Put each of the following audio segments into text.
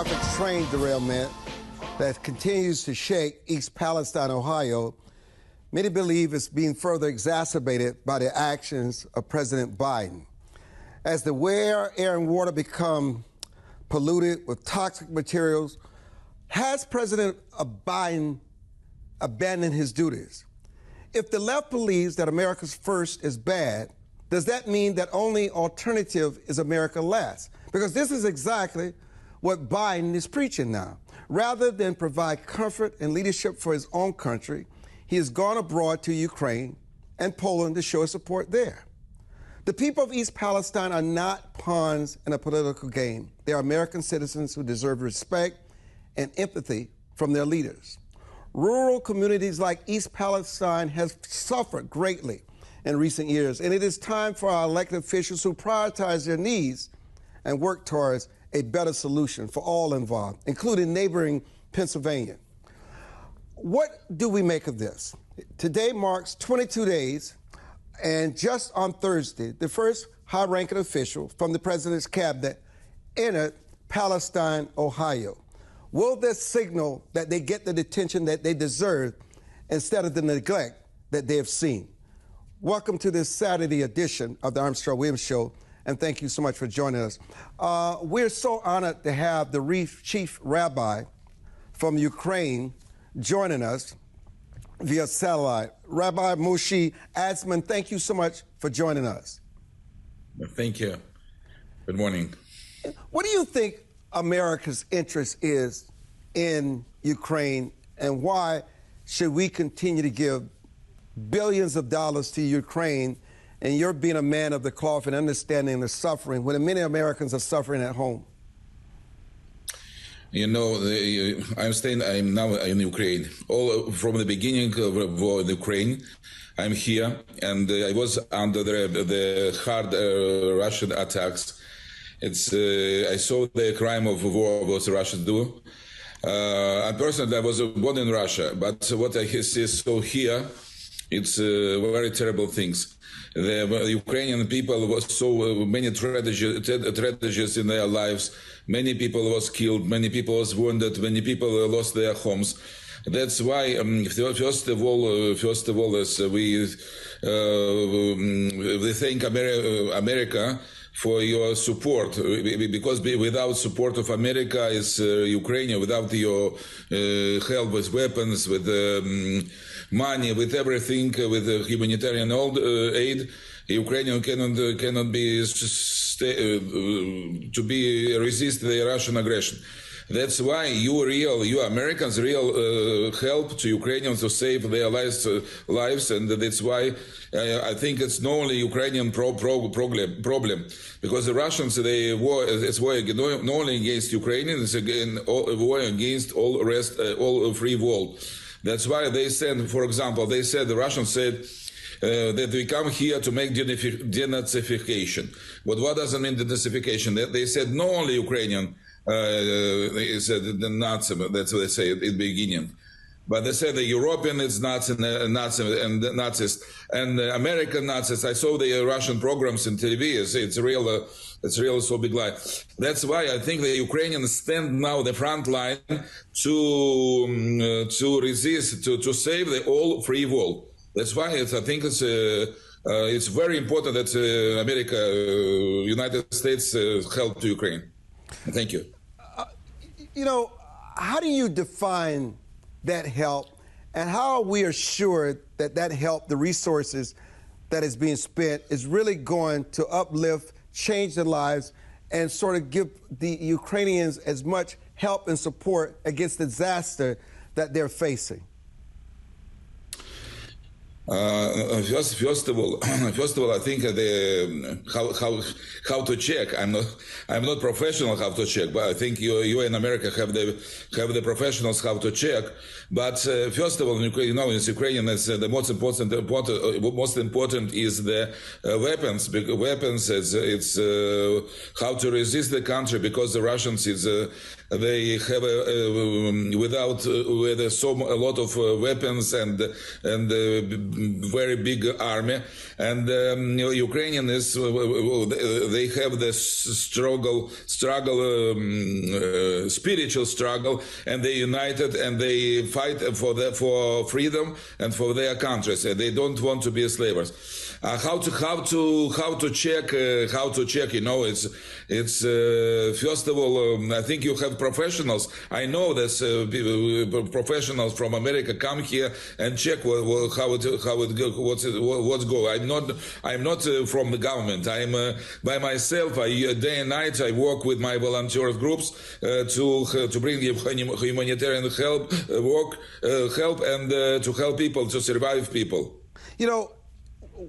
catastrophic train derailment that continues to shake East Palestine, Ohio, many believe it's being further exacerbated by the actions of President Biden. As the air and water become polluted with toxic materials, has President Biden abandoned his duties? If the left believes that America's first is bad, does that mean that only alternative is America last? Because this is exactly what Biden is preaching now. Rather than provide comfort and leadership for his own country, he has gone abroad to Ukraine and Poland to show his support there. The people of East Palestine are not pawns in a political game. They are American citizens who deserve respect and empathy from their leaders. Rural communities like East Palestine have suffered greatly in recent years, and it is time for our elected officials who prioritize their needs and work towards a better solution for all involved, including neighboring Pennsylvania. What do we make of this? Today marks 22 days, and just on Thursday, the first high-ranking official from the president's cabinet entered Palestine, Ohio. Will this signal that they get the attention that they deserve instead of the neglect that they have seen? Welcome to this Saturday edition of the Armstrong Williams Show, and thank you so much for joining us. We're so honored to have the chief rabbi from Ukraine joining us via satellite. Rabbi Moshe Azman, thank you so much for joining us. Thank you. Good morning. What do you think America's interest is in Ukraine, and why should we continue to give billions of dollars to Ukraine, and you're being a man of the cloth and understanding the suffering when many Americans are suffering at home? You know, I'm now in Ukraine. All from the beginning of the war in Ukraine, I'm here, and I was under the hard Russian attacks. I saw the crime of war what the Russians do. I personally, I was born in Russia, but what I saw here, it's very terrible things. The Ukrainian people was so many tragedies in their lives. Many people was killed, many people was wounded, many people lost their homes. That's why, first of all, as we thank America for your support, because without support of America is Ukraine, without your help with weapons, with money, with everything, with humanitarian aid, Ukraine cannot be resist the Russian aggression. That's why you Americans help to Ukrainians to save their lives, and that's why I think it's not only Ukrainian problem, because the Russians it's war not only against Ukrainians, it's war against all free world. That's why they said, for example, the Russians said that we come here to make denazification. But what does it mean, denazification? They said not only Ukrainian. They said the Nazi, that's what they say at the beginning. But they said the European is Nazi and Nazis and American Nazis. I saw the Russian programs in TV. It's real so big lie. That's why I think the Ukrainians stand now the front line to resist, to save the all free world. That's why I think it's very important that America, United States help to Ukraine. Thank you. You know, how do you define that help, and how are we assured that that help, the resources that is being spent, is really going to uplift, change their lives, and sort of give the Ukrainians as much help and support against the disaster that they're facing? First of all, I think how to check. I'm not professional how to check, but I think you in America have the professionals how to check. But first of all, in Ukraine, it's the most important is the weapons. Weapons, it's how to resist the country, because the Russians is they have with a lot of weapons and very big army, and Ukrainian is they have this spiritual struggle, and they united and they fight for freedom and for their countries. They don't want to be slavers. How to check? You know, it's first of all, I think you have professionals. I know that professionals from America come here and check what's going. I'm not from the government. I'm by myself. Day and night I work with my volunteer groups to bring humanitarian help and to help people to survive people. You know,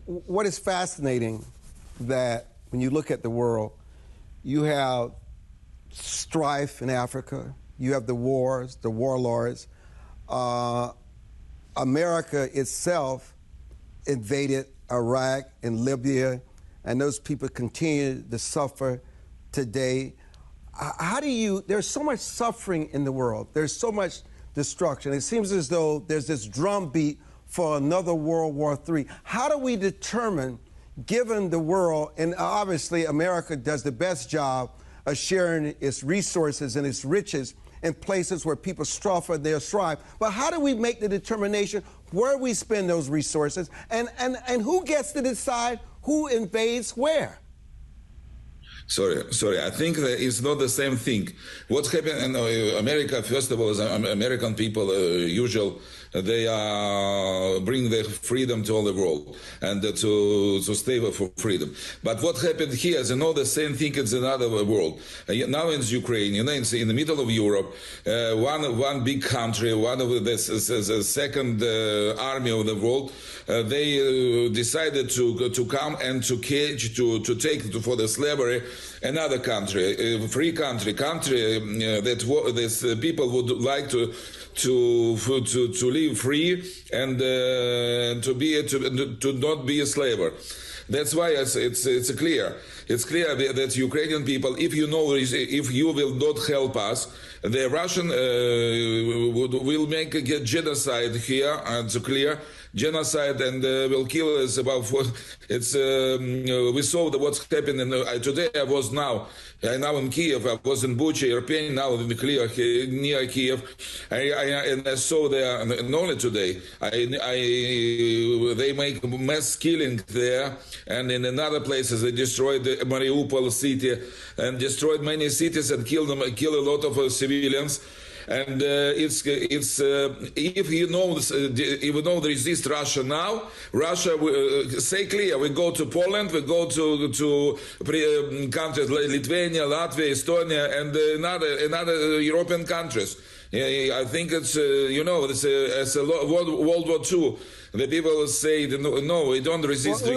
what is fascinating that when you look at the world, you have strife in Africa, you have the wars, the warlords. America itself invaded Iraq and Libya, and those people continue to suffer today. There's so much suffering in the world, there's so much destruction. It seems as though there's this drumbeat for another World War III. How do we determine, given the world, and obviously America does the best job of sharing its resources and its riches in places where people suffer their strive, but how do we make the determination where we spend those resources and who gets to decide who invades where? Sorry. I think that it's not the same thing. What happened in America, first of all, is American people, they bring their freedom to all the world and to stay for freedom. But what happened here is the same thing in another world. Now in Ukraine, in the middle of Europe, one big country, one of the second army of the world, they decided to come and to take for the slavery another country, a free country that this people would like to live free and to not be a slaver. That's why it's clear. It's clear that Ukrainian people, if you will not help us, the Russian will make a genocide here, and it's clear. Genocide and will kill us about. We saw what's happening today. I was now in Kyiv. I was in Bucha, Irpin, now in clear near Kyiv, and I saw there. Not only today, they make mass killing there, and in another places they destroyed the Mariupol city and destroyed many cities and kill a lot of civilians. And if you know there is this Russia now, Russia say clear, we go to Poland, we go to countries like Lithuania, Latvia, Estonia, and another European countries. I think it's it's a World War II. The people say no, we don't resist. Do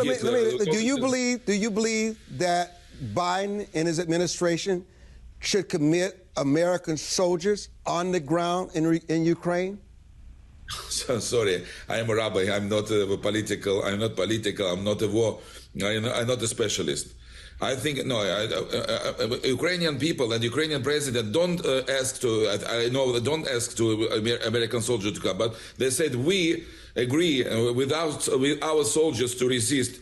you believe that Biden and his administration should commit American soldiers on the ground in Ukraine? Sorry, I am a rabbi. I'm not political. I'm not political. I'm not a war. I'm not a specialist. I think Ukrainian people and Ukrainian president don't ask to. I know they don't ask to American soldiers to come, but they said we agree with our soldiers to resist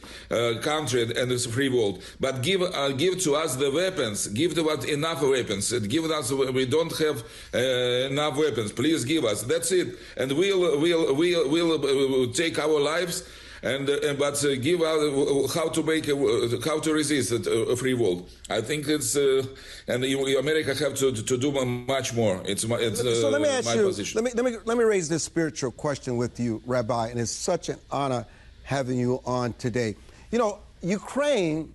country and its free world, but give to us the weapons. Give to us enough weapons. Give us. We don't have enough weapons. Please give us. That's it. And we'll take our lives. But give out how to resist a free world. I think it's and America have to do much more. It's my position. Let me raise this spiritual question with you, Rabbi, and it's such an honor having you on today. You know, Ukraine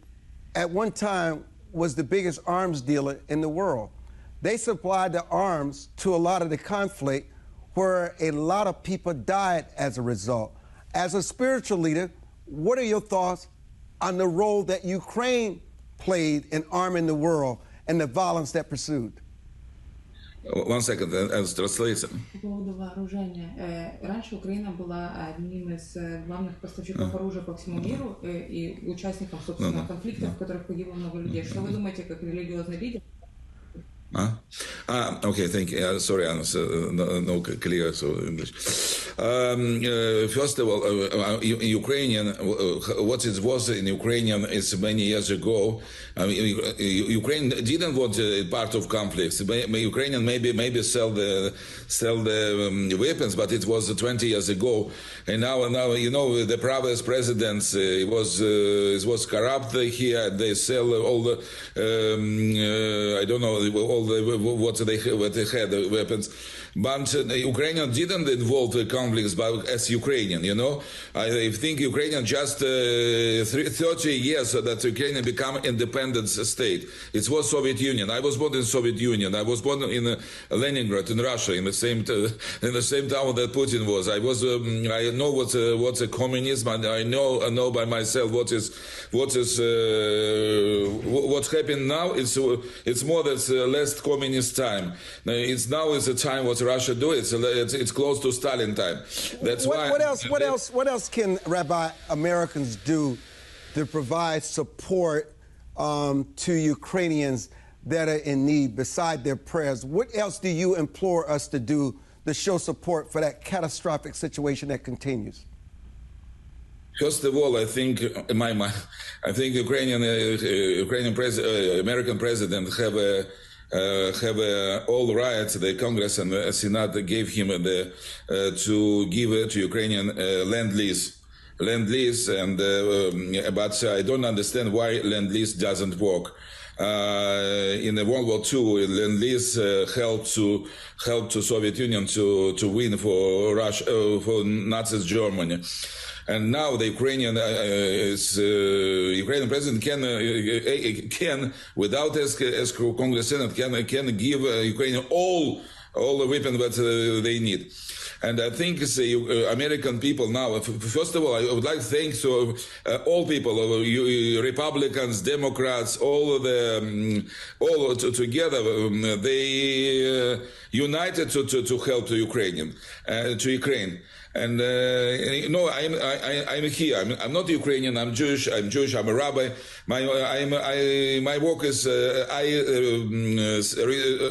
at one time was the biggest arms dealer in the world. They supplied the arms to a lot of the conflict, where a lot of people died as a result. As a spiritual leader, what are your thoughts on the role that Ukraine played in arming the world and the violence that pursued? 1 second, as translation. По поводу вооружения. Раньше Украина была одним из главных поставщиков оружия по всему миру и участником, собственно, конфликтов, в которых погибло много людей. Что вы думаете, как религиозный лидер? Okay, thank you. Sorry, I'm no clear English. First of all, Ukrainian, what it was in Ukrainian is many years ago. Ukraine didn't want part of conflicts. Ukrainian maybe sell the weapons, but it was 20 years ago. And now you know the previous presidents was corrupt here. They sell all the I don't know all the what they had weapons. But Ukrainian didn't involve the conflicts as Ukrainian, you know. I think Ukrainian just 30 years that Ukrainian become independent state. It was Soviet Union. I was born in Soviet Union. I was born in Leningrad, in Russia, in the same town that Putin was. I know what's a communism, and I know by myself what's happening now. It's more than less communist time. Now is a time what Russia do. It's close to Stalin time. That's why. What else can Rabbi Americans do to provide support to Ukrainians that are in need beside their prayers? What else do you implore us to do to show support for that catastrophic situation that continues? First of all, I think American president have all rights. The Congress and the Senate gave him to give to Ukrainian land lease, and but I don't understand why land lease doesn't work. In the World War II, land lease helped to Soviet Union to win for Russia for Nazi Germany. And now the Ukrainian president can without as Congress Senate can give Ukrainian all the weapons that they need. And I think it's American people now. First of all, I would like to thank all people, Republicans, Democrats, all together. They united to help to Ukraine. And I'm here. I'm not Ukrainian. I'm Jewish. I'm a rabbi. My work is I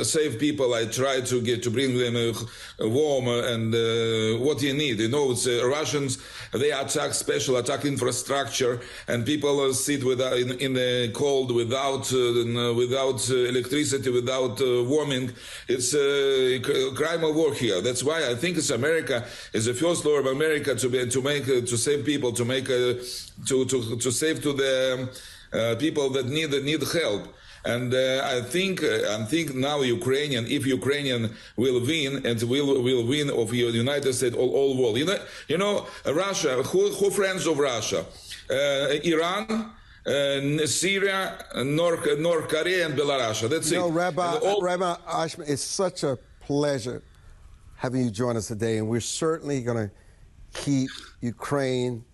save people. I try to bring them warm and what you need. You know, it's Russians. They special attack infrastructure, and people sit in the cold without electricity, without warming. It's a crime of war here. That's why I think it's America is the first law of America to save people, to save to the people that need help. And I think now if Ukrainian will win, and will win of the United States all world. You know Russia. Who friends of Russia? Iran, Syria, North Korea, and Belarus. That's it. Rabbi Azman, it's such a pleasure having you join us today, and we're certainly going to keep Ukraine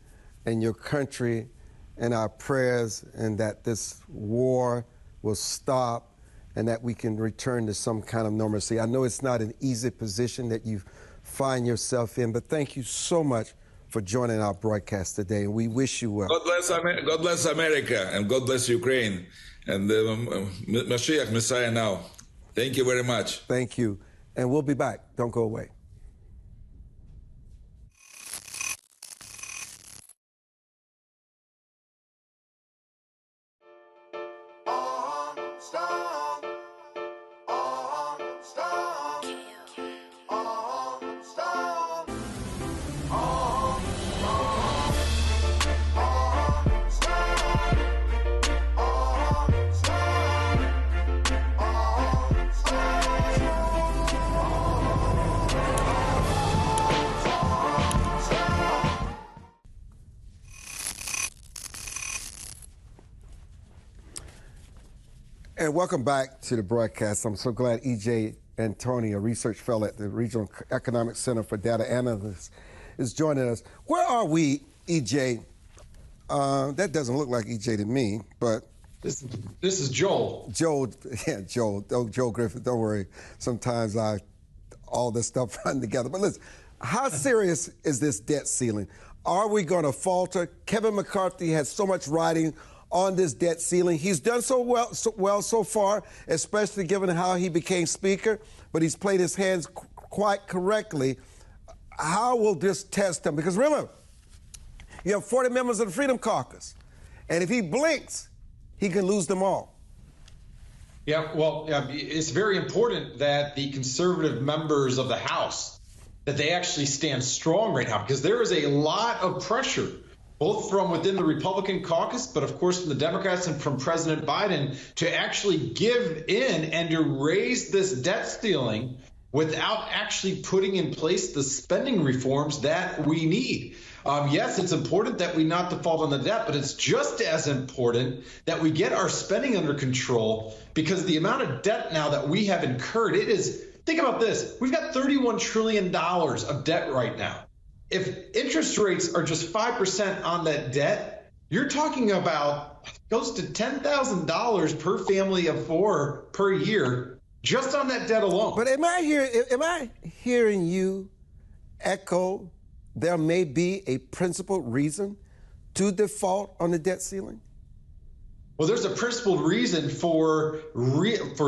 and your country in our prayers, and that this war will stop and that we can return to some kind of normalcy. I know it's not an easy position that you find yourself in, but thank you so much for joining our broadcast today, and we wish you well. God bless America, and God bless Ukraine, and Mashiach, Messiah now. Thank you very much. Thank you. And we'll be back. Don't go away. And welcome back to the broadcast. I'm so glad E.J. Antoni, a research fellow at the Regional Economic Center for Data Analysts, is joining us. Where are we, E.J.? That doesn't look like E.J. to me, but... This is Joel. Joel. Oh, Joel Griffith, don't worry. Sometimes all this stuff run together. But listen, how serious is this debt ceiling? Are we going to falter? Kevin McCarthy has so much riding on this debt ceiling. He's done so well so far, especially given how he became Speaker, but he's played his hands quite correctly. How will this test him? Because remember, you have 40 members of the Freedom Caucus, and if he blinks, he can lose them all. Yeah, well, it's very important that the conservative members of the House, that they actually stand strong right now, because there is a lot of pressure, both from within the Republican caucus, but of course from the Democrats and from President Biden, to actually give in and to raise this debt ceiling without actually putting in place the spending reforms that we need. Yes, it's important that we not default on the debt, but it's just as important that we get our spending under control, because the amount of debt now that we have incurred, it is, think about this, we've got $31 trillion of debt right now. If interest rates are just 5% on that debt, you're talking about close to $10,000 per family of four per year just on that debt alone. But am I hearing you echo there may be a principled reason to default on the debt ceiling? Well, there's a principled reason for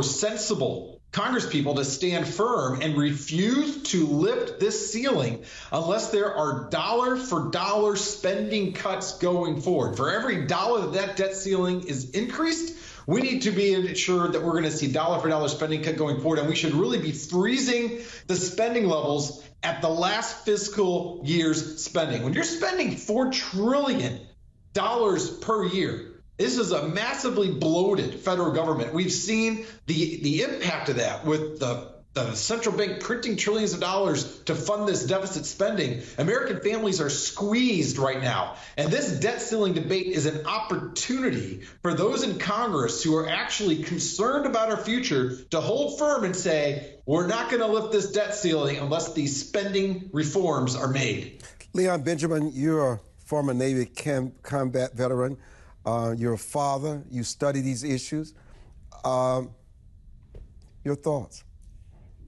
sensible Congresspeople to stand firm and refuse to lift this ceiling unless there are dollar-for-dollar spending cuts going forward. For every dollar that debt ceiling is increased, we need to be assured that we're going to see dollar-for-dollar spending cut going forward, and we should really be freezing the spending levels at the last fiscal year's spending. When you're spending $4 trillion per year, this is a massively bloated federal government. We've seen the impact of that with the central bank printing trillions of dollars to fund this deficit spending. American families are squeezed right now. And this debt ceiling debate is an opportunity for those in Congress who are actually concerned about our future to hold firm and say, we're not going to lift this debt ceiling unless these spending reforms are made. Leon Benjamin, you're a former Navy combat veteran. You're a father. You study these issues. Your thoughts?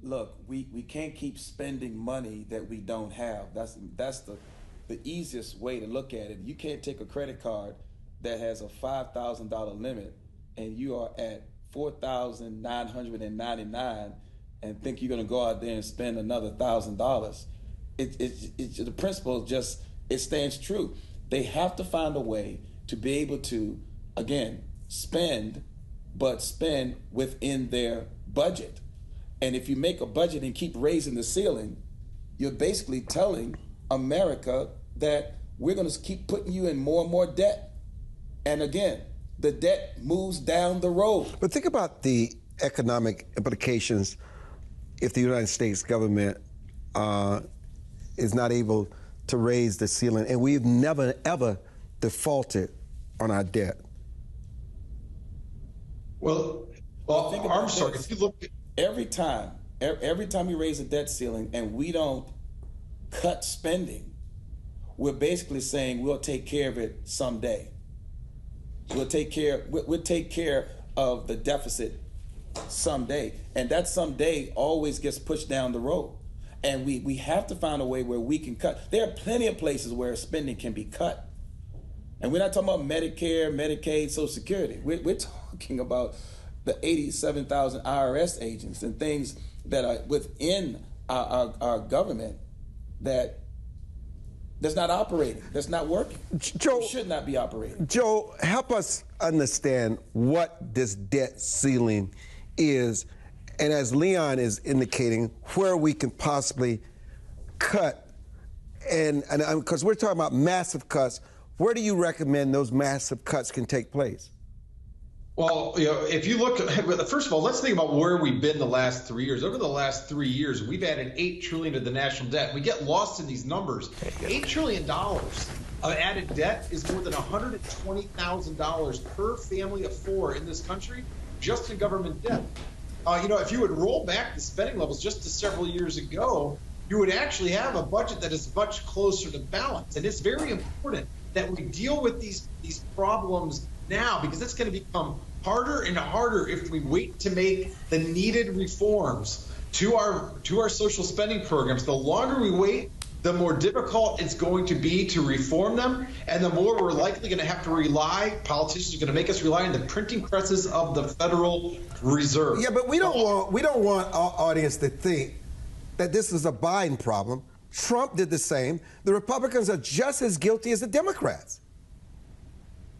Look, we can't keep spending money that we don't have. That's the easiest way to look at it. You can't take a credit card that has a $5,000 limit and you are at $4,999 and think you're going to go out there and spend another $1,000. The principle just, it stands true. They have to find a way to be able to, again, spend, but spend within their budget. And if you make a budget and keep raising the ceiling, you're basically telling America that we're going to keep putting you in more and more debt. And again, the debt moves down the road. But think about the economic implications if the United States government is not able to raise the ceiling. And we've never, ever defaulted on our debt. Well, Armstrong, if you look at every time you raise the debt ceiling and we don't cut spending, we're basically saying we'll take care of it someday. We'll take care of the deficit someday, and that someday always gets pushed down the road. And we have to find a way where we can cut. There are plenty of places where spending can be cut. And we're not talking about Medicare, Medicaid, Social Security. We're talking about the 87,000 IRS agents and things that are within our government that's not operating, that's not working. Joe, should not be operating. Joe, help us understand what this debt ceiling is, and as Leon is indicating, where we can possibly cut. And because we're talking about massive cuts, where do you recommend those massive cuts can take place? Well, if you look, first of all, let's think about where we've been the last 3 years. Over the last 3 years, we've added $8 trillion to the national debt. We get lost in these numbers. $8 trillion of added debt is more than $120,000 per family of four in this country, just in government debt. If you would roll back the spending levels just to several years ago, you would actually have a budget that is much closer to balance. And it's very important that we deal with these problems now, because it's going to become harder and harder if we wait to make the needed reforms to our social spending programs. The longer we wait, the more difficult it's going to be to reform them, and the more we're likely going to have to rely, politicians are going to make us rely on the printing presses of the Federal Reserve. Yeah, but we don't want our audience to think that this is a Biden problem. Trump did the same. The Republicans are just as guilty as the Democrats.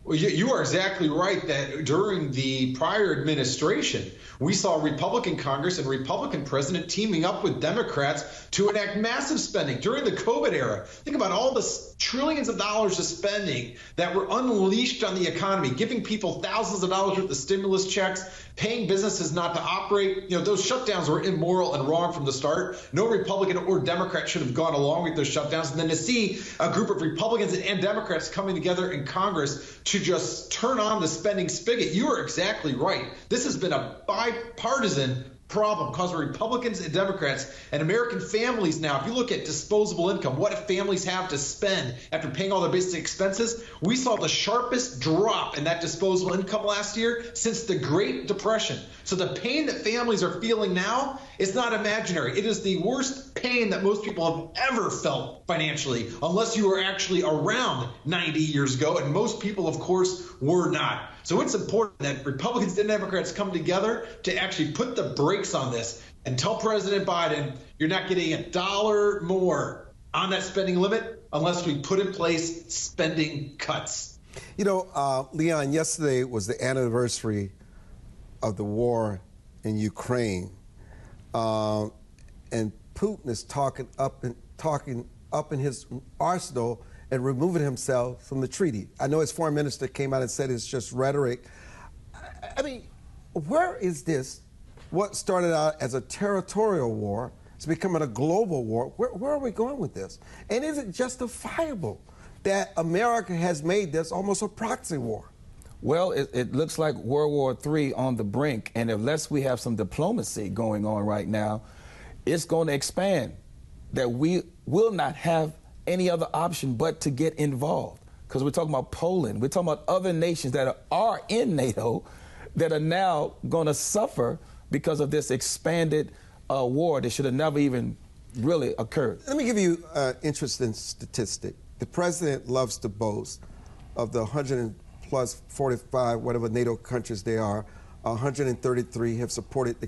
Well, you are exactly right that during the prior administration, we saw Republican Congress and Republican president teaming up with Democrats to enact massive spending during the COVID era. Think about all the trillions of dollars of spending that were unleashed on the economy, giving people thousands of dollars worth of stimulus checks, paying businesses not to operate. Those shutdowns were immoral and wrong from the start. No Republican or Democrat should have gone along with those shutdowns. And then to see a group of Republicans and Democrats coming together in Congress to just turn on the spending spigot, you are exactly right. This has been a bipartisan problem caused by Republicans and Democrats and American families. Now, if you look at disposable income, what if families have to spend after paying all their basic expenses? We saw the sharpest drop in that disposable income last year since the Great Depression. So the pain that families are feeling now is not imaginary. It is the worst pain that most people have ever felt financially, unless you were actually around 90 years ago, and most people, of course, were not. So it's important that Republicans and Democrats come together to actually put the brakes on this and tell President Biden, you're not getting $1 more on that spending limit unless we put in place spending cuts. Leon, yesterday was the anniversary of the war in Ukraine, and Putin is talking up in his arsenal and removing himself from the treaty. I know his foreign minister came out and said it's just rhetoric. I mean, where is this? What started out as a territorial war is becoming a global war. Where are we going with this? And is it justifiable that America has made this almost a proxy war? Well, it looks like World War III on the brink, and unless we have some diplomacy going on right now, it's going to expand, that we will not have any other option but to get involved. Because we're talking about Poland, we're talking about other nations that are in NATO that are now going to suffer because of this expanded war that should have never even really occurred. Let me give you an interesting statistic. The president loves to boast of the 145, whatever NATO countries they are, 133 have supported the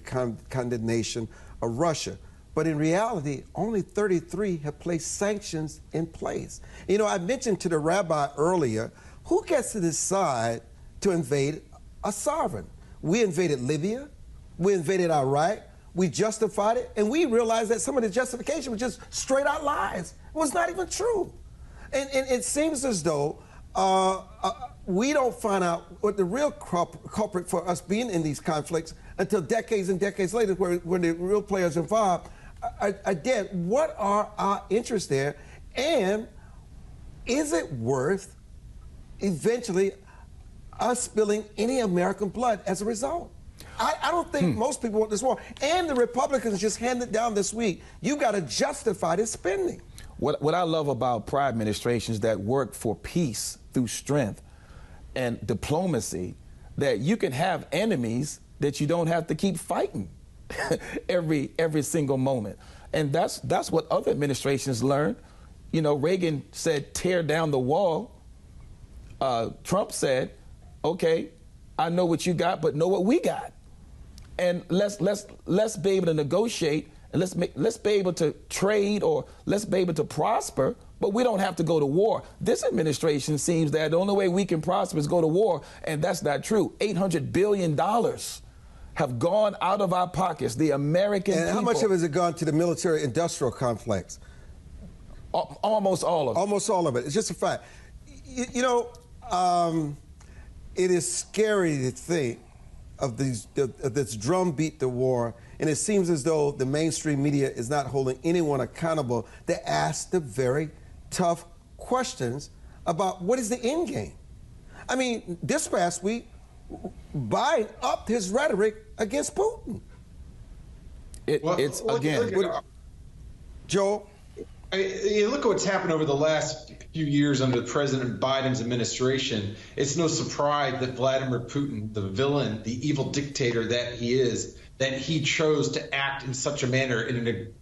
condemnation of Russia. But in reality, only 33 have placed sanctions in place. I mentioned to the rabbi earlier, who gets to decide to invade a sovereign? We invaded Libya, we invaded Iraq, we justified it, and we realized that some of the justification was just straight out lies. It was not even true. And it seems as though we don't find out what the real culprit for us being in these conflicts until decades and decades later, when the real players involved are dead. What are our interests there? And is it worth eventually us spilling any American blood as a result? I don't think most people want this war. And the Republicans just handed down this week, you got to justify this spending. What I love about prior administrations that work for peace through strength and diplomacy, that you can have enemies that you don't have to keep fighting every single moment. And that's what other administrations learned. Reagan said, tear down the wall. Trump said, okay, I know what you got, but know what we got. And let's be able to negotiate, and let's be able to trade, or let's be able to prosper, but we don't have to go to war. This administration seems that the only way we can prosper is go to war, and that's not true. $800 billion have gone out of our pockets, the American people. And how much of it has it gone to the military-industrial complex? Almost all of it. Almost all of it. It's just a fact. It is scary to think of this drumbeat to war, and it seems as though the mainstream media is not holding anyone accountable to ask the very tough questions about what is the end game. I mean, this past week, Biden upped his rhetoric against Putin. Joel? Look at what's happened over the last few years under President Biden's administration. It's no surprise that Vladimir Putin, the villain, the evil dictator that he is, that he chose to act in such a manner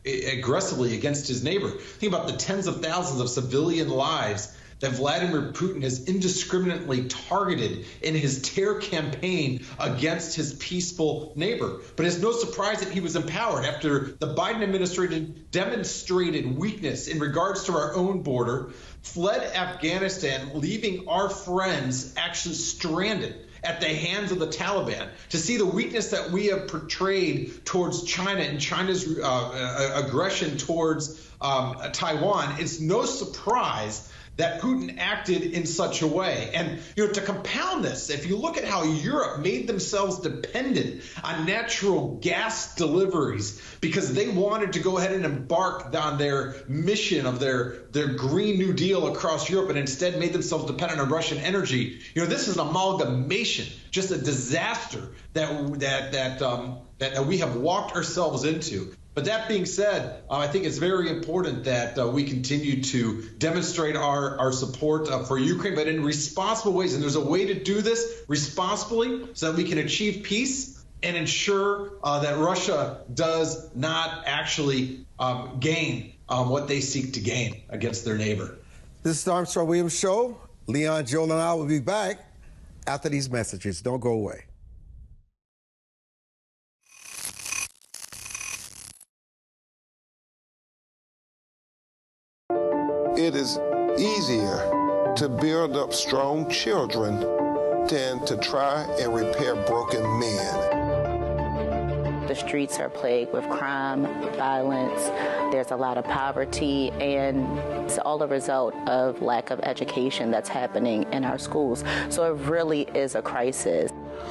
aggressively against his neighbor. Think about the tens of thousands of civilian lives that Vladimir Putin has indiscriminately targeted in his terror campaign against his peaceful neighbor. But it's no surprise that he was empowered after the Biden administration demonstrated weakness in regards to our own border, fled Afghanistan, leaving our friends actually stranded at the hands of the Taliban. To see the weakness that we have portrayed towards China and China's aggression towards Taiwan, it's no surprise that Putin acted in such a way. And, to compound this, if you look at how Europe made themselves dependent on natural gas deliveries because they wanted to go ahead and embark on their mission of their Green New Deal across Europe and instead made themselves dependent on Russian energy, this is an amalgamation, just a disaster that we have walked ourselves into. But that being said, I think it's very important that we continue to demonstrate our support for Ukraine, but in responsible ways. And there's a way to do this responsibly so that we can achieve peace and ensure that Russia does not actually gain what they seek to gain against their neighbor. This is the Armstrong Williams Show. Leon, Joel, and I will be back after these messages. Don't go away. It is easier to build up strong children than to try and repair broken men. The streets are plagued with crime, violence. There's a lot of poverty, and it's all a result of lack of education that's happening in our schools. So it really is a crisis.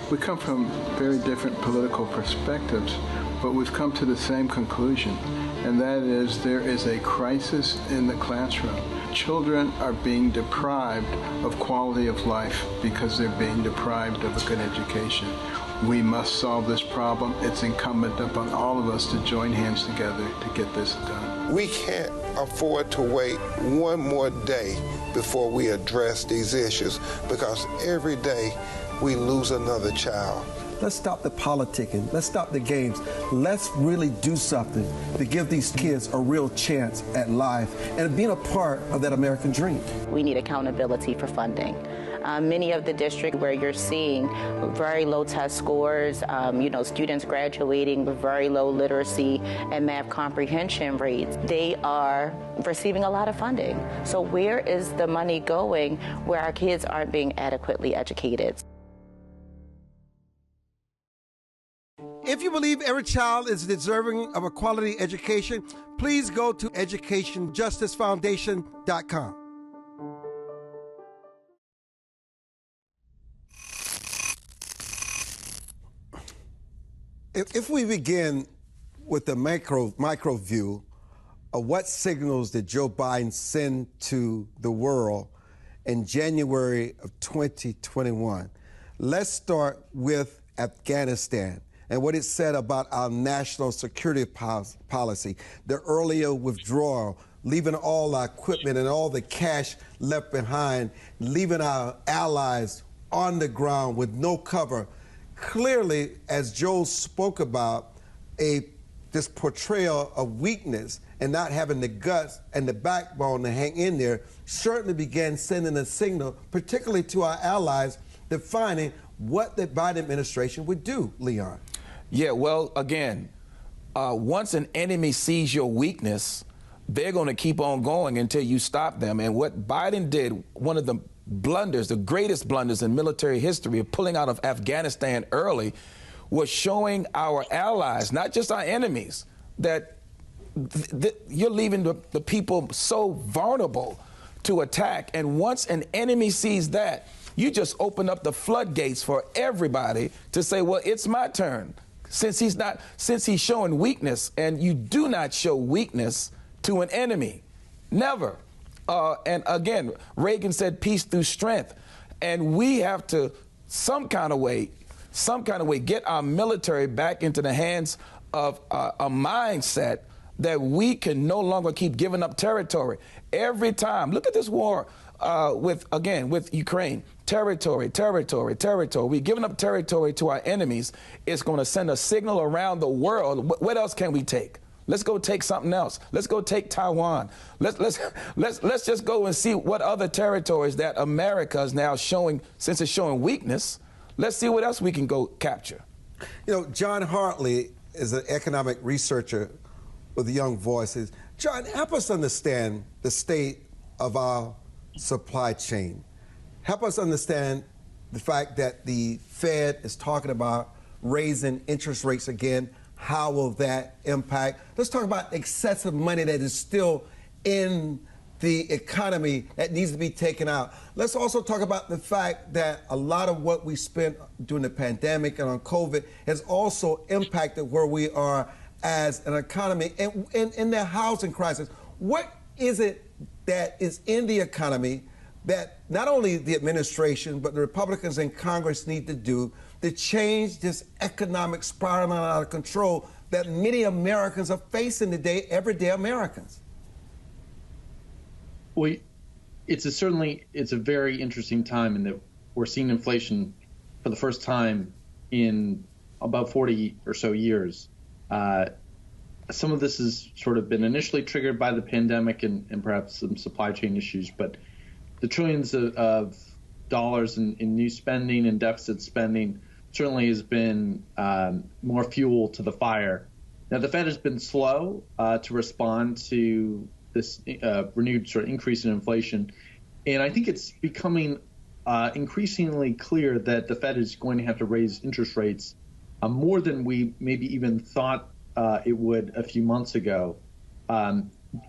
We come from very different political perspectives, but we've come to the same conclusion, and that is there is a crisis in the classroom. Children are being deprived of quality of life because they're being deprived of a good education. We must solve this problem. It's incumbent upon all of us to join hands together to get this done. We can't afford to wait one more day before we address these issues, because every day we lose another child. Let's stop the politicking. Let's stop the games. Let's really do something to give these kids a real chance at life and being a part of that American dream. We need accountability for funding. Many of the districts where you're seeing very low test scores, students graduating with very low literacy and math comprehension rates, they are receiving a lot of funding. So where is the money going where our kids aren't being adequately educated? If you believe every child is deserving of a quality education, please go to educationjusticefoundation.com. If we begin with the micro view of what signals did Joe Biden send to the world in January of 2021, let's start with Afghanistan and what it said about our national security policy, the earlier withdrawal, leaving all our equipment and all the cash left behind, leaving our allies on the ground with no cover. Clearly, as Joe spoke about, this portrayal of weakness and not having the guts and the backbone to hang in there certainly began sending a signal, particularly to our allies, defining what the Biden administration would do, Leon. Yeah, well, again, once an enemy sees your weakness, they're going to keep on going until you stop them. And what Biden did, one of the blunders, the greatest blunders in military history of pulling out of Afghanistan early, was showing our allies, not just our enemies, that you're leaving the people so vulnerable to attack. And once an enemy sees that, you just open up the floodgates for everybody to say, well, it's my turn. Since he's showing weakness, and you do not show weakness to an enemy. Never. And again, Reagan said peace through strength. And we have to, some kind of way, get our military back into the hands of a mindset that we can no longer keep giving up territory. Every time, look at this war with Ukraine. territory. We're giving up territory to our enemies. It's going to send a signal around the world. What else can we take? Let's go take something else. Let's go take Taiwan. Let's just go and see what other territories that America is now showing, since it's showing weakness. Let's see what else we can go capture. You know, John Hartley is an economic researcher with Young Voices. John, help us understand the state of our supply chain. Help us understand the fact that the Fed is talking about raising interest rates again. How will that impact? Let's talk about excessive money that is still in the economy that needs to be taken out. Let's also talk about the fact that a lot of what we spent during the pandemic and on COVID has also impacted where we are as an economy and in the housing crisis. What is it that is in the economy that not only the administration but the Republicans in Congress need to do to change this economic spiraling out of control that many Americans are facing today, everyday Americans? Well, it's a very interesting time in that we're seeing inflation for the first time in about 40 or so years. Some of this has sort of been initially triggered by the pandemic and perhaps some supply chain issues, but the trillions of dollars in new spending and deficit spending certainly has been more fuel to the fire. Now, the Fed has been slow to respond to this renewed sort of increase in inflation, and I think it's becoming increasingly clear that the Fed is going to have to raise interest rates more than we maybe even thought it would a few months ago.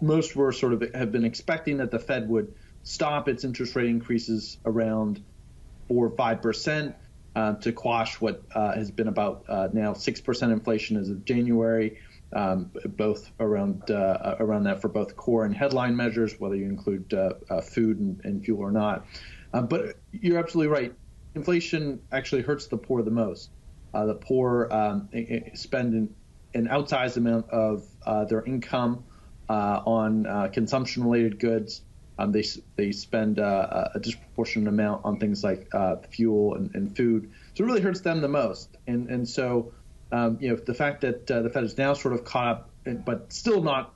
Most were sort of have been expecting that the Fed would stop its interest rate increases around 4 or 5%. To quash what has been about now 6% inflation as of January, both around that for both core and headline measures, whether you include food and fuel or not. But you're absolutely right. Inflation actually hurts the poor the most. The poor spend an outsized amount of their income on consumption-related goods. They spend a disproportionate amount on things like fuel and food, so it really hurts them the most. And so, the fact that the Fed is now sort of caught up, but still not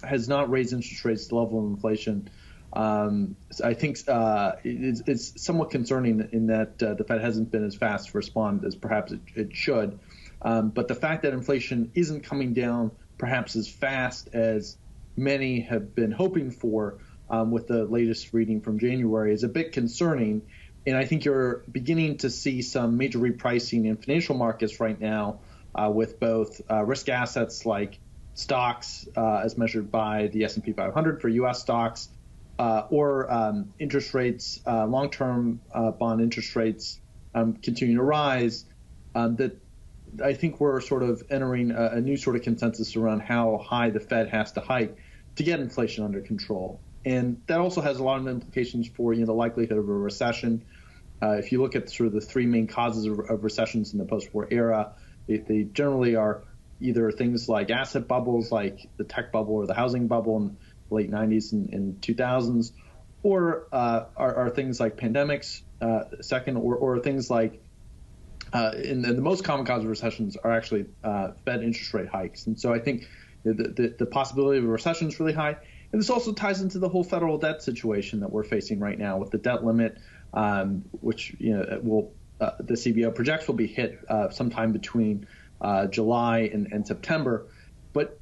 has not raised interest rates to the level of inflation, I think it's somewhat concerning in that the Fed hasn't been as fast to respond as perhaps it should. But the fact that inflation isn't coming down perhaps as fast as many have been hoping for, with the latest reading from January, is a bit concerning. And I think you're beginning to see some major repricing in financial markets right now, with both risk assets like stocks as measured by the S&P 500 for U.S. stocks, or interest rates, long-term bond interest rates continue to rise. That I think we're sort of entering a new sort of consensus around how high the Fed has to hike to get inflation under control. And that also has a lot of implications for the likelihood of a recession. If you look at sort of the three main causes of recessions in the post-war era, they generally are either things like asset bubbles, like the tech bubble or the housing bubble in the late 90s and 2000s, or are things like pandemics, second, or things like, and the most common cause of recessions are actually Fed interest rate hikes. And so I think the possibility of a recession is really high. And this also ties into the whole federal debt situation that we're facing right now with the debt limit, which the CBO projects will be hit sometime between July and September. But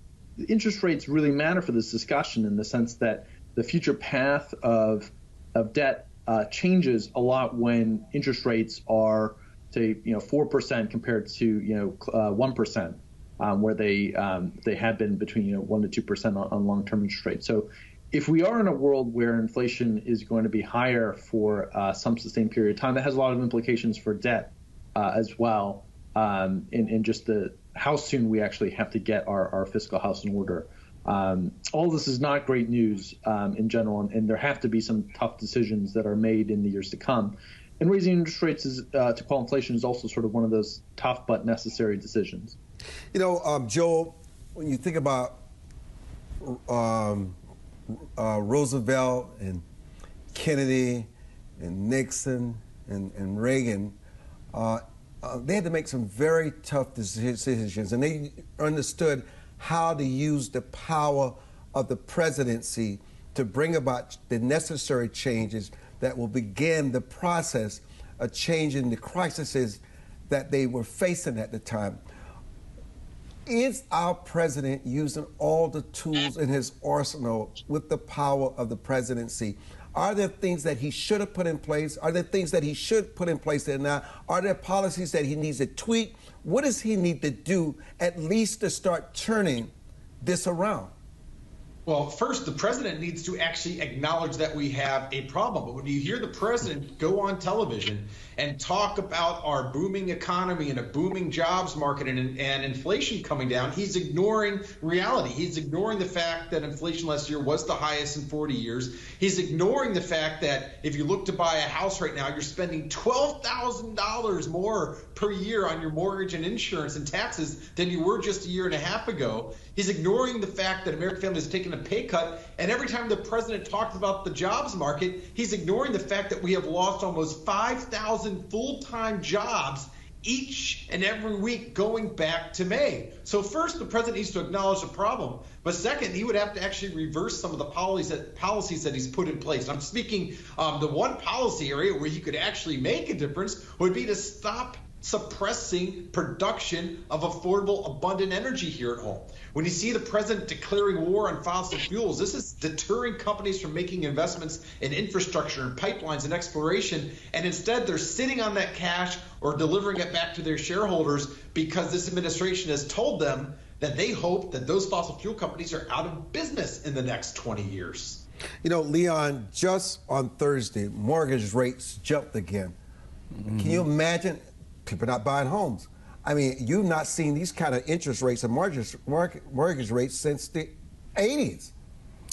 interest rates really matter for this discussion in the sense that the future path of debt changes a lot when interest rates are, say, 4% compared to 1%. Where they had been between 1 to 2% on long-term interest rates. So if we are in a world where inflation is going to be higher for some sustained period of time, that has a lot of implications for debt as well, in just how soon we actually have to get our fiscal house in order. All this is not great news in general, and there have to be some tough decisions that are made in the years to come. And raising interest rates to quell inflation is also sort of one of those tough but necessary decisions. Joel, when you think about Roosevelt and Kennedy and Nixon and Reagan, they had to make some very tough decisions, and they understood how to use the power of the presidency to bring about the necessary changes that will begin the process of changing the crises that they were facing at the time. Is our president using all the tools in his arsenal with the power of the presidency? Are there things that he should have put in place? Are there things that he should put in place there now? Are there policies that he needs to tweak? What does he need to do at least to start turning this around? Well, first, the president needs to actually acknowledge that we have a problem. But when you hear the president go on television and talk about our booming economy and a booming jobs market and inflation coming down, he's ignoring reality. He's ignoring the fact that inflation last year was the highest in 40 years. He's ignoring the fact that if you look to buy a house right now, you're spending $12,000 more per year on your mortgage and insurance and taxes than you were just a year and a half ago. He's ignoring the fact that American families have taken a pay cut, and every time the president talks about the jobs market, he's ignoring the fact that we have lost almost 5,000 full-time jobs each and every week going back to May. So first, the president needs to acknowledge the problem, but second, he would have to actually reverse some of the policies that he's put in place. I'm speaking the one policy area where he could actually make a difference would be to stop suppressing production of affordable, abundant energy here at home. When you see the president declaring war on fossil fuels, this is deterring companies from making investments in infrastructure and pipelines and exploration, and instead they're sitting on that cash or delivering it back to their shareholders because this administration has told them that they hope that those fossil fuel companies are out of business in the next 20 years. You know, Leon, just on Thursday, mortgage rates jumped again. Mm-hmm. Can you imagine? People not buying homes. I mean, you've not seen these kind of interest rates and mortgage rates since the 80s.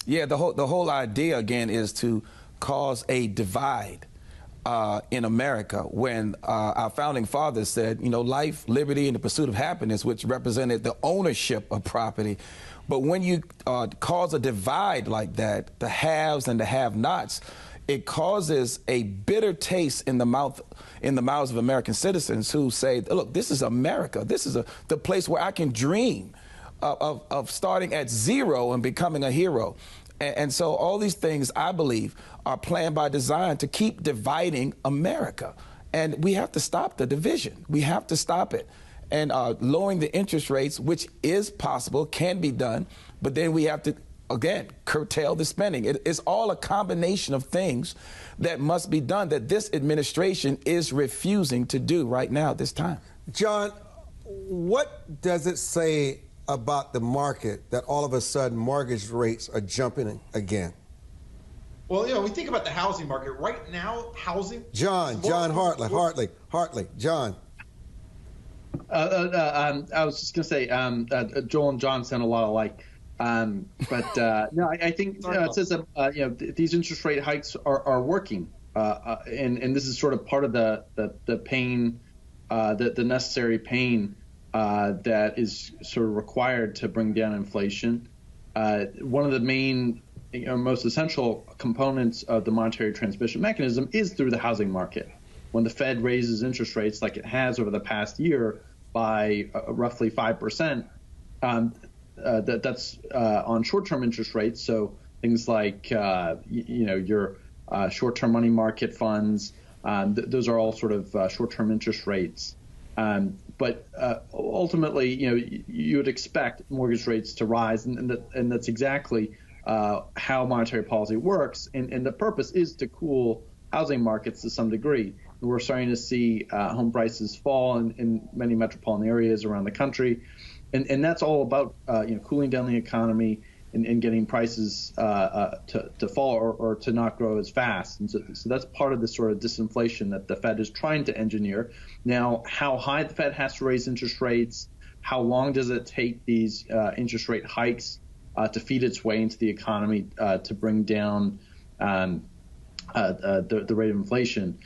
Yeah, the whole idea, again, is to cause a divide in America when our founding fathers said, you know, life, liberty, and the pursuit of happiness, which represented the ownership of property. But when you cause a divide like that, the haves and the have-nots, it causes a bitter taste in the mouths of American citizens who say, look, this is America. This is the place where I can dream of starting at zero and becoming a hero. And so all these things, I believe, are planned by design to keep dividing America. And we have to stop the division. We have to stop it. And lowering the interest rates, which is possible, can be done, but then we have to, again, curtail the spending. It's all a combination of things that must be done that this administration is refusing to do right now at this time. John, what does it say about the market that all of a sudden mortgage rates are jumping again? Well, you know, we think about the housing market right now. Housing. John Hartley. John. I was just going to say, Joel and John sound a lot alike. No, I think it says that you know, these interest rate hikes are working, and this is sort of part of the pain, the necessary pain that is sort of required to bring down inflation. One of the main, most essential components of the monetary transmission mechanism is through the housing market. When the Fed raises interest rates like it has over the past year by roughly 5%. That's on short-term interest rates, so things like your short-term money market funds. Those are all sort of short-term interest rates. But ultimately, you would expect mortgage rates to rise, and that's exactly how monetary policy works. And the purpose is to cool housing markets to some degree. And we're starting to see home prices fall in many metropolitan areas around the country. And that's all about cooling down the economy and getting prices to fall or to not grow as fast. And so that's part of the sort of disinflation that the Fed is trying to engineer. Now, how high the Fed has to raise interest rates, how long does it take these interest rate hikes to feed its way into the economy to bring down the rate of inflation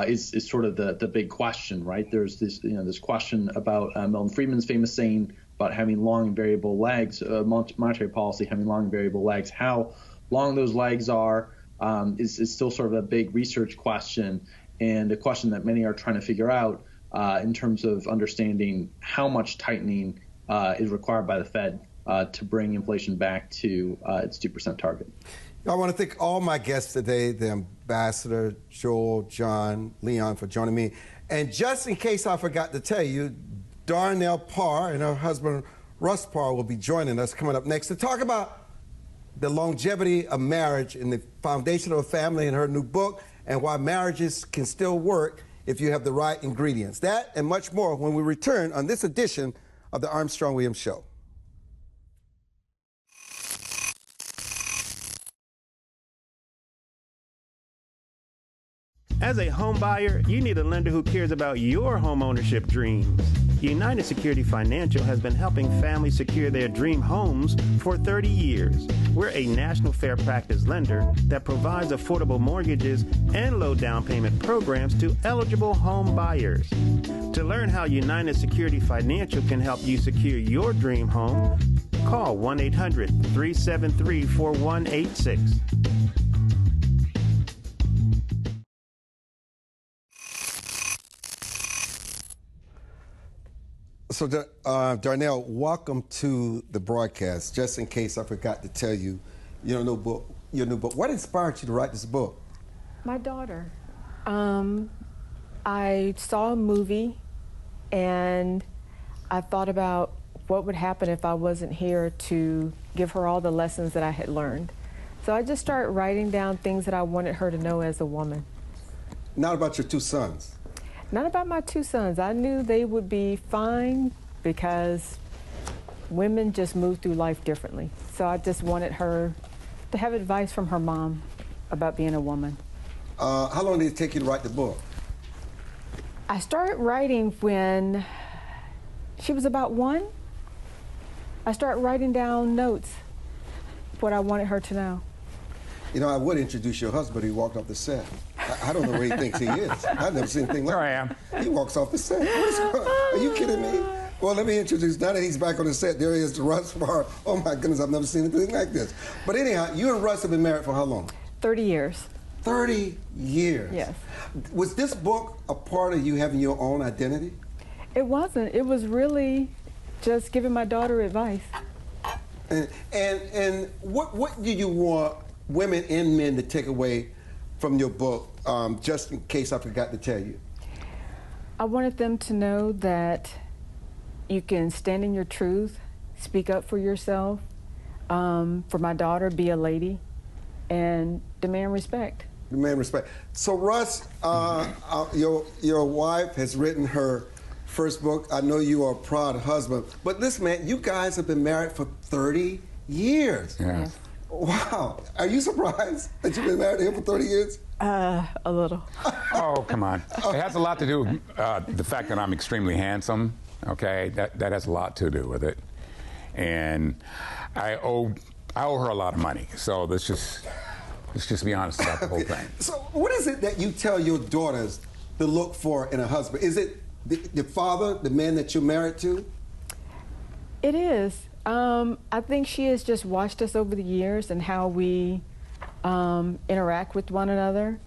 is sort of the big question, right? There's this question about Milton Friedman's famous saying about having long and variable lags, monetary policy having long and variable lags, how long those lags are, is still sort of a big research question, and a question that many are trying to figure out in terms of understanding how much tightening is required by the Fed to bring inflation back to its 2% target. I want to thank all my guests today, the Ambassador, Joel, John, Leon, for joining me. And just in case I forgot to tell you, Darnell Parr and her husband, Russ Parr, will be joining us coming up next to talk about the longevity of marriage and the foundation of a family in her new book, and why marriages can still work if you have the right ingredients. That and much more when we return on this edition of the Armstrong Williams Show. As a home buyer, you need a lender who cares about your home ownership dreams. United Security Financial has been helping families secure their dream homes for 30 years. We're a national fair practice lender that provides affordable mortgages and low down payment programs to eligible home buyers. To learn how United Security Financial can help you secure your dream home, call 1-800-373-4186. So, Darnell, welcome to the broadcast. Just in case I forgot to tell you, your new book. What inspired you to write this book? My daughter. I saw a movie, and I thought about what would happen if I wasn't here to give her all the lessons that I had learned. So I just started writing down things that I wanted her to know as a woman. Not about your two sons. Not about my two sons. I knew they would be fine because women just move through life differently. So I just wanted her to have advice from her mom about being a woman. How long did it take you to write the book? I started writing when she was about 1. I started writing down notes, what I wanted her to know. You know, I would introduce your husband. He walked off the set. I don't know where he thinks he is. I've never seen anything like that. There I am. He walks off the set. Are you kidding me? Well, let me introduce, now that he's back on the set, there he is, Russ Parr. Oh my goodness, I've never seen anything like this. But anyhow, you and Russ have been married for how long? 30 years. 30 years? Yes. Was this book a part of you having your own identity? It wasn't. It was really just giving my daughter advice. And what do you want women and men to take away from your book, just in case I forgot to tell you? I wanted them to know that you can stand in your truth, speak up for yourself, for my daughter, be a lady, and demand respect. Demand respect. So Russ, your wife has written her first book. I know you are a proud husband, but listen, man, you guys have been married for 30 years. Yeah. Wow. Are you surprised that you've been married to him for 30 years? A little. Oh, come on. It has a lot to do with the fact that I'm extremely handsome, okay? That has a lot to do with it. And I owe her a lot of money. So let's just be honest about the whole thing. So what is it that you tell your daughters to look for in a husband? Is it the father, the man that you're married to? It is. I think she has just watched us over the years and how we interact with one another.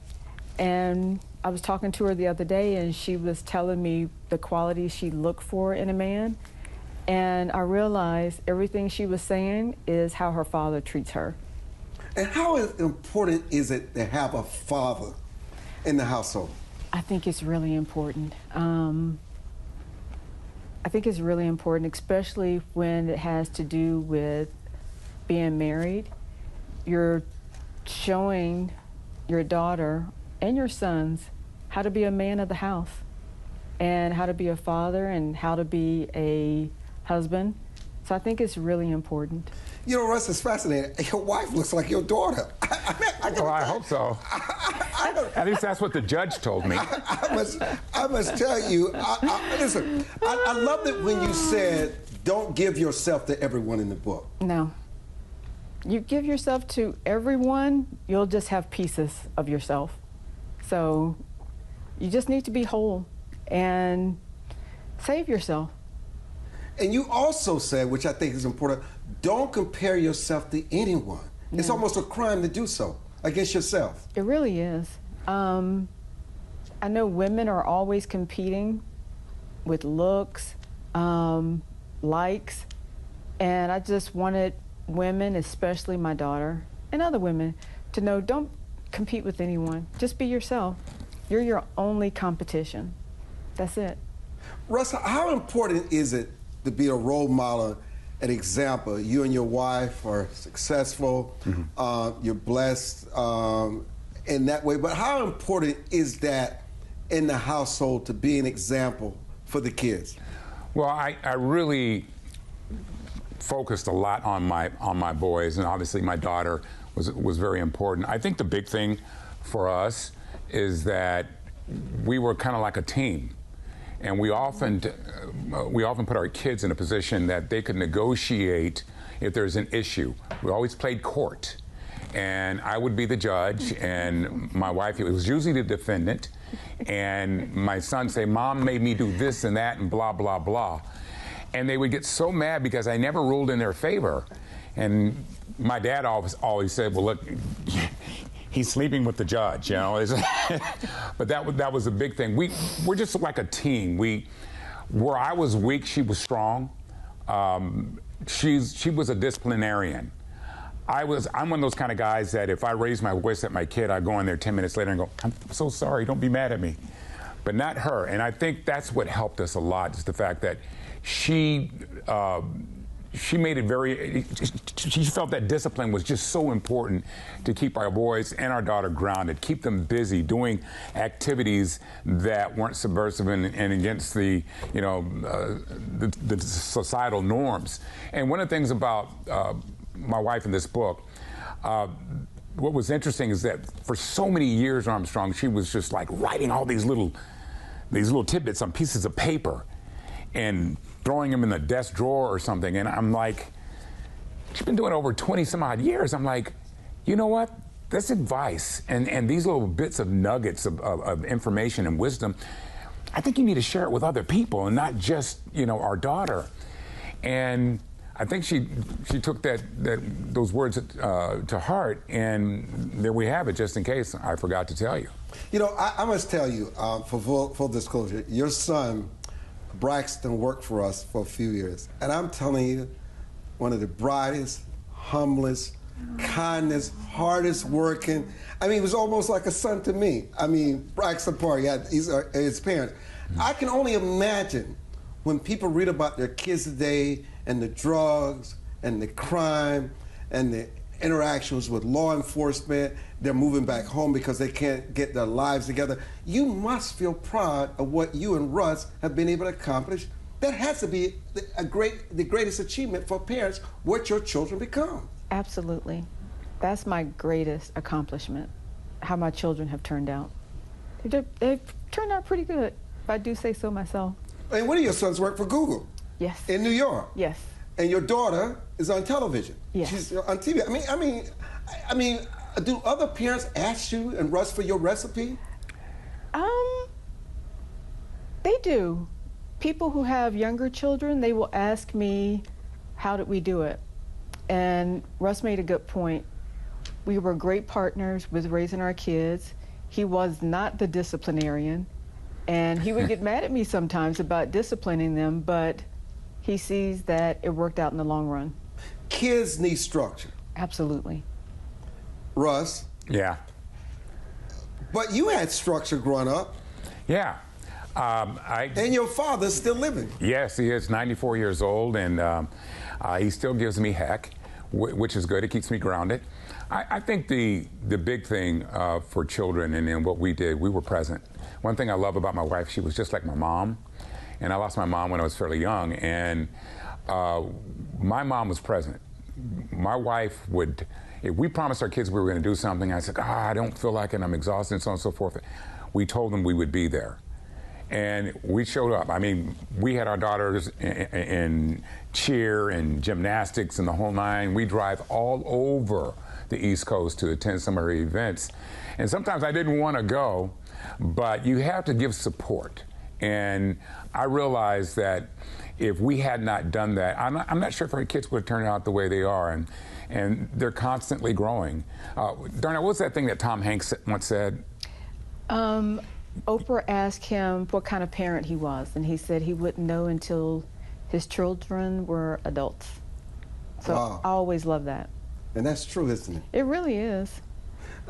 And I was talking to her the other day, and she was telling me the qualities she looked for in a man. And I realized everything she was saying is how her father treats her. And how important is it to have a father in the household? I think it's really important. I think it's really important, especially when it has to do with being married. You're showing your daughter and your sons how to be a man of the house, and how to be a father, and how to be a husband. So I think it's really important. You know, Russ, it's fascinating. Your wife looks like your daughter. I hope so. At least that's what the judge told me. I must tell you, listen, I loved it when you said, don't give yourself to everyone in the book. No. You give yourself to everyone, you'll just have pieces of yourself. So you just need to be whole and save yourself. And you also said, which I think is important, don't compare yourself to anyone. No. It's almost a crime to do so. against yourself. It really is. I know women are always competing with looks, likes, and I just wanted women, especially my daughter and other women, to know don't compete with anyone. Just be yourself. You're your only competition. That's it. Russ, how important is it to be a role model, an example? You and your wife are successful, you're blessed in that way, but how important is that in the household to be an example for the kids? Well, I really focused a lot on my boys, and obviously my daughter was very important. I think the big thing for us is that we were kind of like a team, and we often put our kids in a position that they could negotiate if there's an issue. We always played court, and I would be the judge, and my wife, it was usually the defendant, and my son say, "Mom made me do this and that and blah blah blah," and they would get so mad because I never ruled in their favor. And my dad always said, "Well, look, he's sleeping with the judge," you know. But that was a big thing. We're just like a team. Where I was weak, she was strong. She was a disciplinarian. I'm one of those kind of guys that if I raise my voice at my kid, I go in there 10 minutes later and go, "I'm so sorry, don't be mad at me." But not her. And I think that's what helped us a lot, is the fact that she made it she felt that discipline was just so important to keep our boys and our daughter grounded, keep them busy doing activities that weren't subversive and against the societal norms. And one of the things about my wife in this book, what was interesting is that for so many years, Armstrong, she was just like writing all these little tidbits on pieces of paper and throwing them in the desk drawer or something. And I'm like, she's been doing it over 20 some odd years. I'm like, you know what? This advice and these little bits of nuggets of information and wisdom, I think you need to share it with other people and not just, our daughter. And I think she took those words to heart, and there we have it, just in case I forgot to tell you. I must tell you, for full disclosure, your son, Braxton, worked for us for a few years. And I'm telling you, one of the brightest, humblest, kindest, hardest working. I mean, he was almost like a son to me. I mean, Braxton Parr, his parents. I can only imagine when people read about their kids today and the drugs and the crime and the interactions with law enforcement, they're moving back home because they can't get their lives together. You must feel proud of what you and Russ have been able to accomplish. That has to be the greatest achievement for parents, what your children become. Absolutely. That's my greatest accomplishment, how my children have turned out. They've turned out pretty good, if I do say so myself. And one of your sons worked for Google. Yes. In New York. Yes. And your daughter is on television. Yes. She's on TV. I mean, do other parents ask you and Russ for your recipe? They do. People who have younger children, they will ask me, how did we do it? And Russ made a good point. We were great partners with raising our kids. He was not the disciplinarian, and he would get mad at me sometimes about disciplining them, but he sees that it worked out in the long run. Kids need structure. Absolutely. Russ? Yeah. But you had structure growing up. Yeah. And your father's still living. Yes, he is 94 years old, and he still gives me heck, which is good. It keeps me grounded. I think the big thing for children and what we did, we were present. One thing I love about my wife, she was just like my mom. And I lost my mom when I was fairly young, and my mom was present. My wife would, if we promised our kids we were going to do something, I said, I don't feel like it, I'm exhausted, and so on and so forth. We told them we would be there. And we showed up. I mean, we had our daughters in cheer and gymnastics and the whole nine. We drive all over the East Coast to attend some of our events. And sometimes I didn't want to go, but you have to give support. And I realized that if we had not done that, I'm not sure if our kids would have turned out the way they are, and they're constantly growing. Darnell, what's that thing that Tom Hanks once said? Oprah asked him what kind of parent he was, and he said he wouldn't know until his children were adults. So Wow. I always love that. And that's true, isn't it? It really is.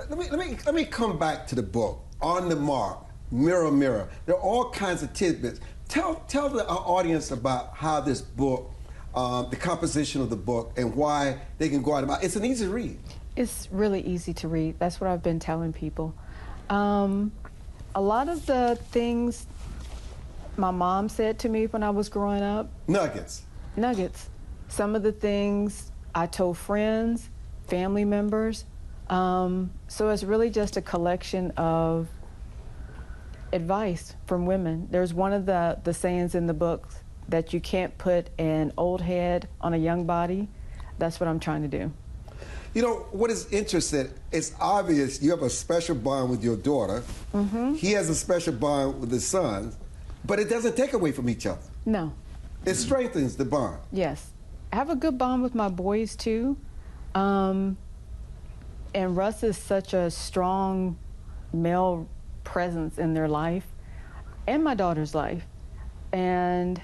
Let me come back to the book, On the Mark, Mirror, Mirror. There are all kinds of tidbits. Tell the audience about how this book, the composition of the book, and why they can go out and buy it. It's an easy read. It's really easy to read. That's what I've been telling people. A lot of the things my mom said to me when I was growing up. Nuggets. Some of the things I told friends, family members. So it's really just a collection of advice from women. There's one of the sayings in the book that you can't put an old head on a young body. That's what I'm trying to do. You know, what is interesting, it's obvious you have a special bond with your daughter. Mm-hmm. He has a special bond with his sons, but it doesn't take away from each other. No. It strengthens the bond. Yes. I have a good bond with my boys, too. And Russ is such a strong male presence in their life and my daughter's life. And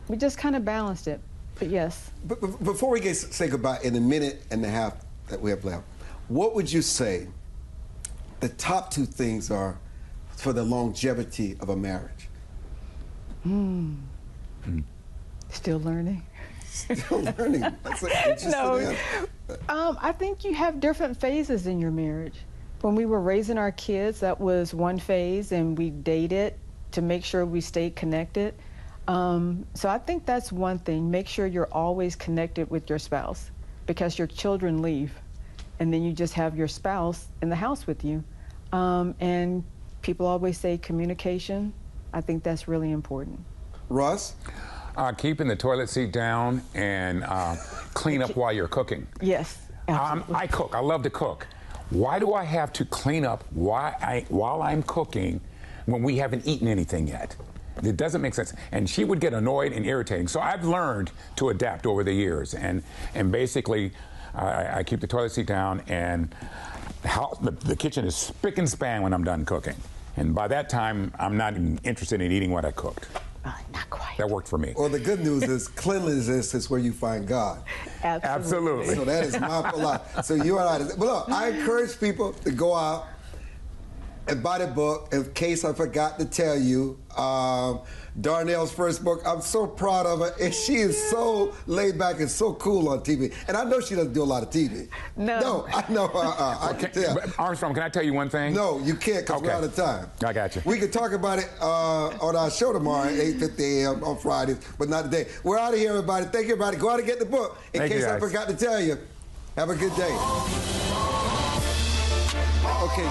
we just kind of balanced it. But yes. But before we say goodbye, in a minute and a half that we have left, what would you say the top two things are for the longevity of a marriage? Still learning. Still learning. That's an interesting answer. I think you have different phases in your marriage. When we were raising our kids, that was one phase, and we dated to make sure we stayed connected. So I think that's one thing. Make sure you're always connected with your spouse, because your children leave, and then you just have your spouse in the house with you. And people always say communication. I think that's really important. Russ? Keeping the toilet seat down and clean up while you're cooking. Yes, absolutely. I cook. I love to cook. Why do I have to clean up while I'm cooking when we haven't eaten anything yet? It doesn't make sense. And she would get annoyed and irritating. So I've learned to adapt over the years. And basically, I keep the toilet seat down, and the kitchen is spick and span when I'm done cooking. And by that time, I'm not even interested in eating what I cooked. Not quite. That worked for me. Well, the good news is cleanliness is where you find God. Absolutely. So that is my philosophy. So you and I. But look, I encourage people to go out and buy the book. In case I forgot to tell you, Darnell's first book. I'm so proud of her, and she is so laid back and so cool on TV. And I know she doesn't do a lot of TV. No, I know. I can tell. Armstrong, can I tell you one thing? No, you can't, because we're out of time. I got you. We can talk about it on our show tomorrow at 8:50 a.m. on Fridays, but not today. We're out of here, everybody. Thank you, everybody. Go out and get the book. In Thank case you, I forgot to tell you, have a good day. Okay.